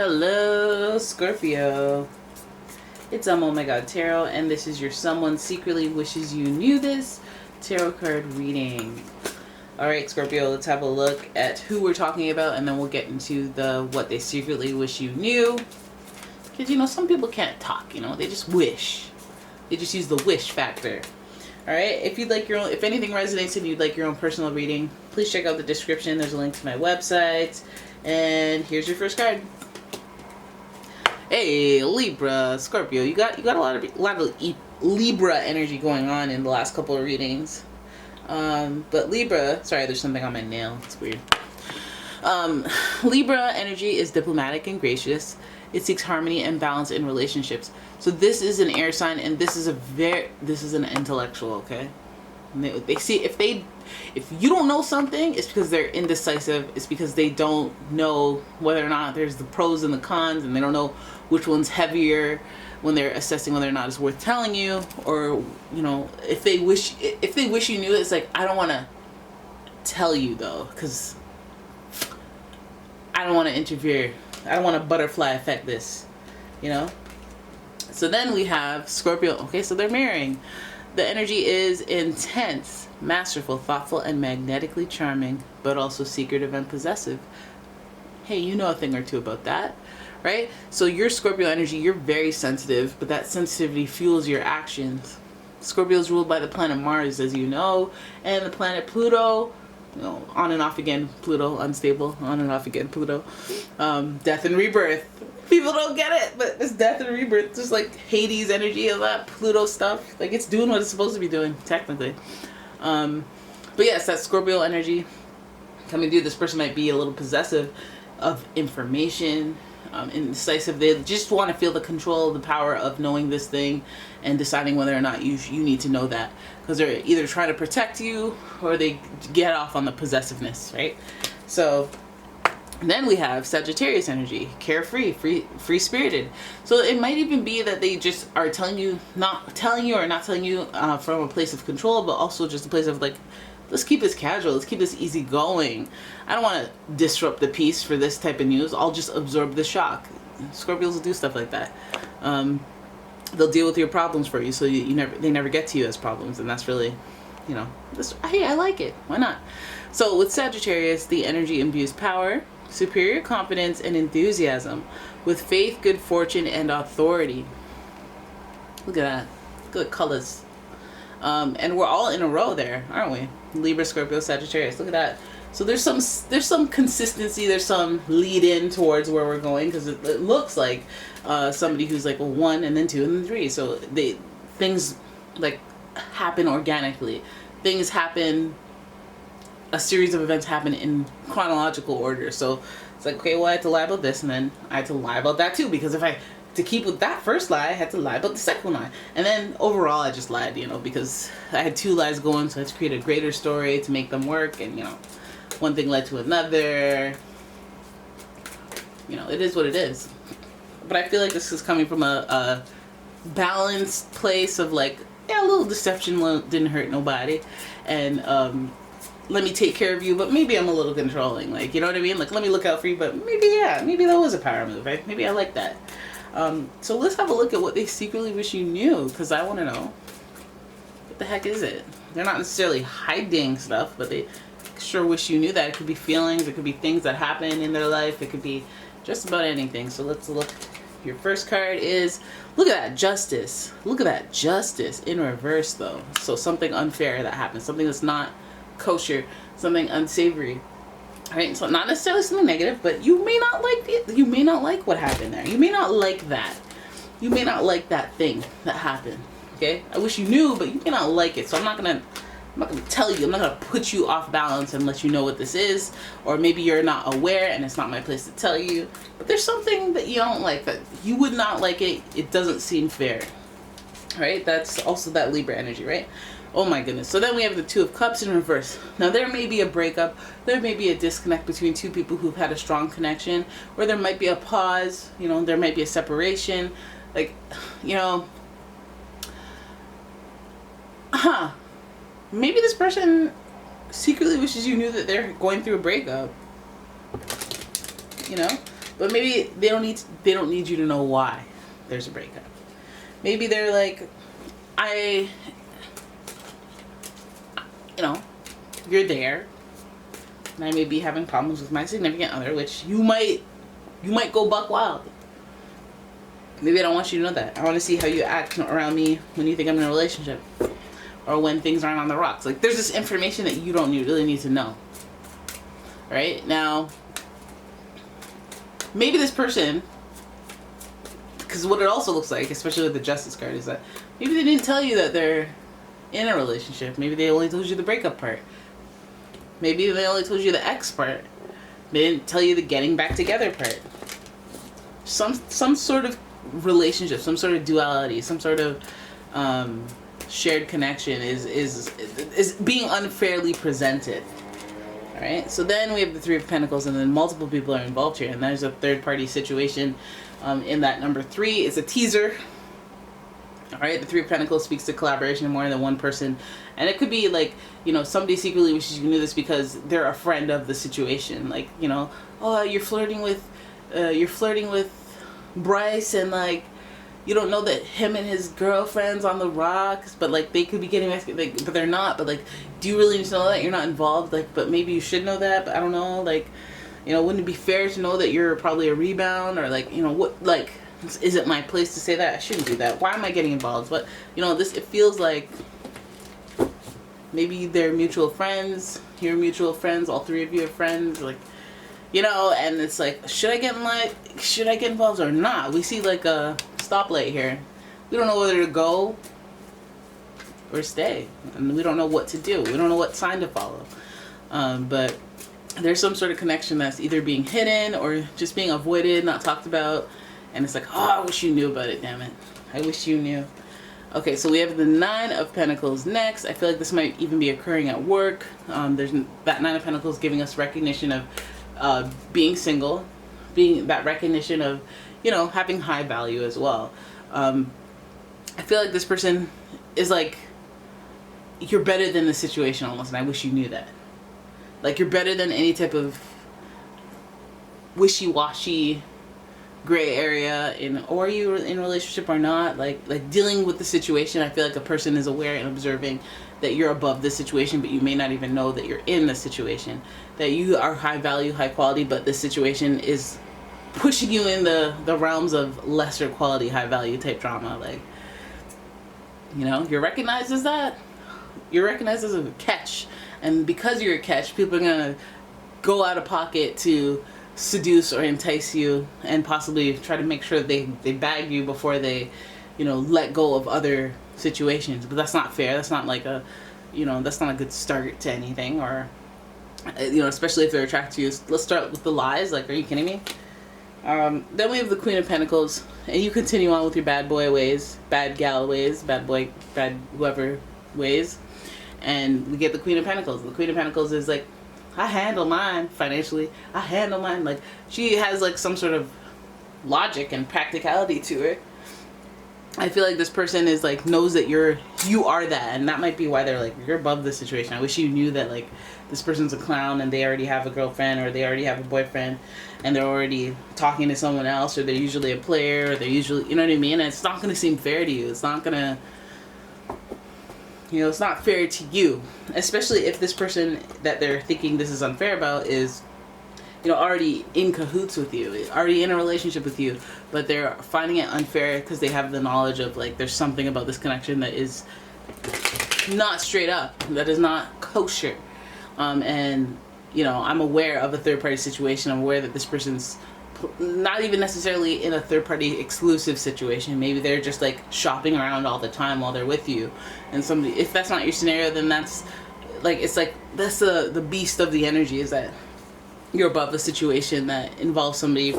Hello, Scorpio. It's umomgtarot, and this is your someone secretly wishes you knew this tarot card reading. Alright, Scorpio, let's have a look at who we're talking about, and then we'll get into the what they secretly wish you knew. Because, some people can't talk, they just wish. They just use the wish factor. Alright, if you'd like your own, if anything resonates and you'd like your own personal reading, please check out the description. There's a link to my website. And here's your first card. Hey, Libra, Scorpio, you got a lot of Libra energy going on in the last couple of readings. But Libra, sorry, there's something on my nail. It's weird. Libra energy is diplomatic and gracious. It seeks harmony and balance in relationships. So this is an air sign, and this is an intellectual, okay? They see if you don't know something, it's because they're indecisive. It's because they don't know whether or not there's the pros and the cons, and they don't know which one's heavier when they're assessing whether or not it's worth telling you. Or if they wish you knew, it's like, I don't want to tell you though, because I don't want to interfere. I don't want to butterfly effect this, So then we have Scorpio. Okay, so they're marrying. The energy is intense, masterful, thoughtful, and magnetically charming, but also secretive and possessive. Hey, you know a thing or two about that, right? So your Scorpio energy, you're very sensitive, but that sensitivity fuels your actions. Scorpio is ruled by the planet Mars, as you know, and the planet Pluto, on and off again, Pluto, unstable, on and off again, Pluto. Death and rebirth. People don't get it, but it's death and rebirth. Just like Hades energy and that Pluto stuff. Like, it's doing what it's supposed to be doing, technically. But yes, that Scorpio energy coming through. This person might be a little possessive of information, indecisive. They just want to feel the control, the power of knowing this thing and deciding whether or not you need to know that. Because they're either trying to protect you or they get off on the possessiveness, right? So then we have Sagittarius energy, carefree, free-spirited. So it might even be that they just are telling you from a place of control, but also just a place of like, let's keep this casual, let's keep this easygoing. I don't want to disrupt the peace for this type of news. I'll just absorb the shock. Scorpios will do stuff like that. They'll deal with your problems for you, so they never get to you as problems, and that's really, hey, I like it. Why not? So with Sagittarius, the energy imbues power, superior confidence, and enthusiasm, with faith, good fortune, and authority. Look at that. Look at the colors. And we're all in a row there, aren't we? Libra, Scorpio, Sagittarius. Look at that. So there's some consistency. There's some lead in towards where we're going, because it looks like somebody who's like, well, 1 and then 2 and then 3. So things like happen organically. Things happen. A series of events happen in chronological order. So it's like, okay, well, I had to lie about this, and then I had to lie about that too, because to keep with that first lie, I had to lie about the second lie. And then overall, I just lied, because I had 2 lies going, so I had to create a greater story to make them work. And, one thing led to another. It is what it is. But I feel like this is coming from a balanced place of like, yeah, a little deception didn't hurt nobody. And, let me take care of you, but maybe I'm a little controlling. Like, you know what I mean? Like, let me look out for you, but maybe that was a power move, right? Maybe I like that. So let's have a look at what they secretly wish you knew, because I want to know, what the heck is it? They're not necessarily hiding stuff, but they sure wish you knew that. It could be feelings, it could be things that happen in their life, it could be just about anything. So let's look. Your first card is, look at that, justice. Look at that, justice in reverse though. So something unfair that happens, something that's not kosher, something unsavory. Right? So not necessarily something negative, but you may not like it. You may not like what happened there. You may not like that. You may not like that thing that happened. Okay? I wish you knew, but you may not like it. So I'm not gonna tell you. I'm not gonna put you off balance and let you know what this is. Or maybe you're not aware and it's not my place to tell you. But there's something that you don't like, that you would not like it. It doesn't seem fair. Right? That's also that Libra energy, right? Oh my goodness. So then we have the 2 of Cups in reverse. Now there may be a breakup. There may be a disconnect between 2 people who've had a strong connection. Or there might be a pause. There might be a separation. Like, maybe this person secretly wishes you knew that they're going through a breakup. But maybe they don't need you to know why there's a breakup. Maybe they're like, you're there, and I may be having problems with my significant other, which you might go buck wild. Maybe I don't want you to know that. I want to see how you act around me when you think I'm in a relationship, or when things aren't on the rocks. Like, there's this information that you don't really need to know. Right? Now, maybe this person, because what it also looks like, especially with the Justice card, is that maybe they didn't tell you that they're in a relationship. Maybe they only told you the breakup part. Maybe they only told you the ex part. They didn't tell you the getting back together part. Some sort of relationship, some sort of duality, some sort of shared connection is being unfairly presented. All right. So then we have the Three of Pentacles, and then multiple people are involved here, and there's a third party situation. In that number 3 is a teaser. All right, the Three of Pentacles speaks to collaboration of more than one person, and it could be like, somebody secretly wishes you knew this because they're a friend of the situation. Like, oh, you're flirting with Bryce, and like, you don't know that him and his girlfriend's on the rocks, but like they could be getting but they're not. But like, do you really need to know that? You're not involved. Like, but maybe you should know that. But I don't know. Like, wouldn't it be fair to know that you're probably a rebound, or like, what, like. Is it my place to say that? I shouldn't do that. Why am I getting involved? But, it feels like maybe they're mutual friends. You're mutual friends. All three of you are friends. Like, and it's like, should I get involved or not? We see like a stoplight here. We don't know whether to go or stay. And we don't know what to do. We don't know what sign to follow. But there's some sort of connection that's either being hidden or just being avoided, not talked about. And it's like, oh, I wish you knew about it, damn it. I wish you knew. Okay, so we have the Nine of Pentacles next. I feel like this might even be occurring at work. There's that Nine of Pentacles giving us recognition of being single, being that recognition of, having high value as well. I feel like this person is like, you're better than the situation almost, and I wish you knew that. Like, you're better than any type of wishy-washy gray area or are you in a relationship or not, like dealing with the situation. I feel like a person is aware and observing that you're above the situation, but you may not even know that you're in the situation, that you are high value, high quality, but the situation is pushing you in the realms of lesser quality, high value type drama. Like, you're recognized as that. You're recognized as a catch, and because you're a catch, people are gonna go out of pocket to seduce or entice you, and possibly try to make sure they bag you before they let go of other situations. But that's not fair. That's not like that's not a good start to anything, or especially if they're attracted to you. Let's start with the lies. Like, are you kidding me? Then we have the Queen of Pentacles, and you continue on with your bad boy ways, bad gal ways, bad boy, bad whoever ways, and we get the Queen of Pentacles. The Queen of Pentacles is like, I handle mine financially. I handle mine. Like, she has like some sort of logic and practicality to her. I feel like this person is like, knows that you are that, and that might be why they're like, you're above the situation. I wish you knew that like this person's a clown and they already have a girlfriend or they already have a boyfriend and they're already talking to someone else, or they're usually a player, or they're usually, you know what I mean? And it's not going to seem fair to you. It's not going to, it's not fair to you, especially if this person that they're thinking this is unfair about is, already in cahoots with you, already in a relationship with you, but they're finding it unfair because they have the knowledge of like, there's something about this connection that is not straight up, that is not kosher. And, I'm aware of a third party situation. I'm aware that this person's not even necessarily in a third party exclusive situation. Maybe they're just like shopping around all the time while they're with you. And somebody, if that's not your scenario, then that's like, it's like, that's the beast of the energy, is that you're above a situation that involves somebody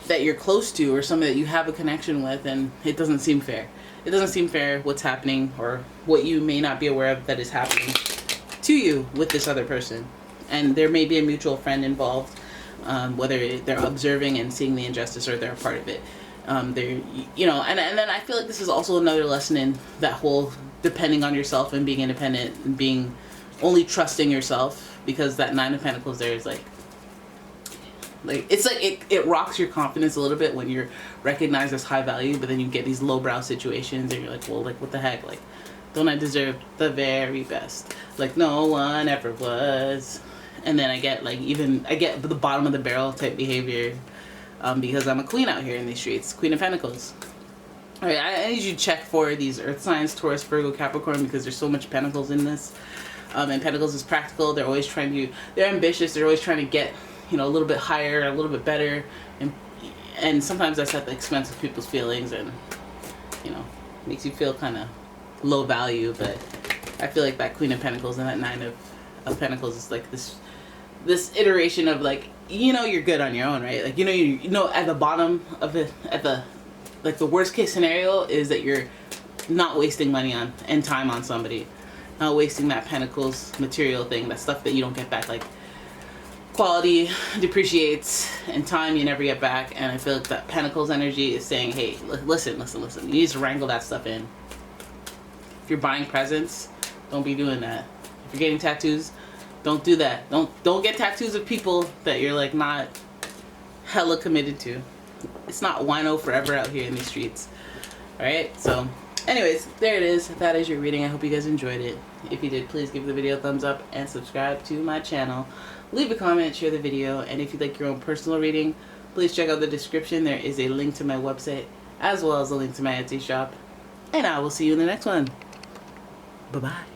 that you're close to or somebody that you have a connection with, and it doesn't seem fair. It doesn't seem fair what's happening, or what you may not be aware of that is happening to you with this other person. And there may be a mutual friend involved, whether they're observing and seeing the injustice or they're a part of it. And then I feel like this is also another lesson in that whole depending on yourself and being independent and being only trusting yourself, because that Nine of Pentacles there is like, Like it's like it rocks your confidence a little bit when you're recognized as high value, but then you get these lowbrow situations and you're like, well, like what the heck, like don't I deserve the very best? Like no one ever was. And then I get the bottom of the barrel type behavior, because I'm a queen out here in these streets, Queen of Pentacles. All right, I need you to check for these earth signs, Taurus, Virgo, Capricorn, because there's so much pentacles in this. And Pentacles is practical. They're always they're ambitious. They're always trying to get, a little bit higher, a little bit better. And sometimes that's at the expense of people's feelings and, makes you feel kind of low value. But I feel like that Queen of Pentacles and that Nine of Pentacles is like this iteration of like, you're good on your own, right? Like, at the bottom of it, the worst case scenario is that you're not wasting money on and time on somebody. Not wasting that Pentacles material thing, that stuff that you don't get back. Like quality depreciates and time you never get back. And I feel like that Pentacles energy is saying, hey, listen. You need to wrangle that stuff in. If you're buying presents, don't be doing that. If you're getting tattoos, don't do that. Don't get tattoos of people that you're like not hella committed to. It's not wino forever out here in these streets. Alright, so anyways, there it is. That is your reading. I hope you guys enjoyed it. If you did, please give the video a thumbs up and subscribe to my channel. Leave a comment, share the video, and if you'd like your own personal reading, please check out the description. There is a link to my website as well as a link to my Etsy shop. And I will see you in the next one. Bye-bye.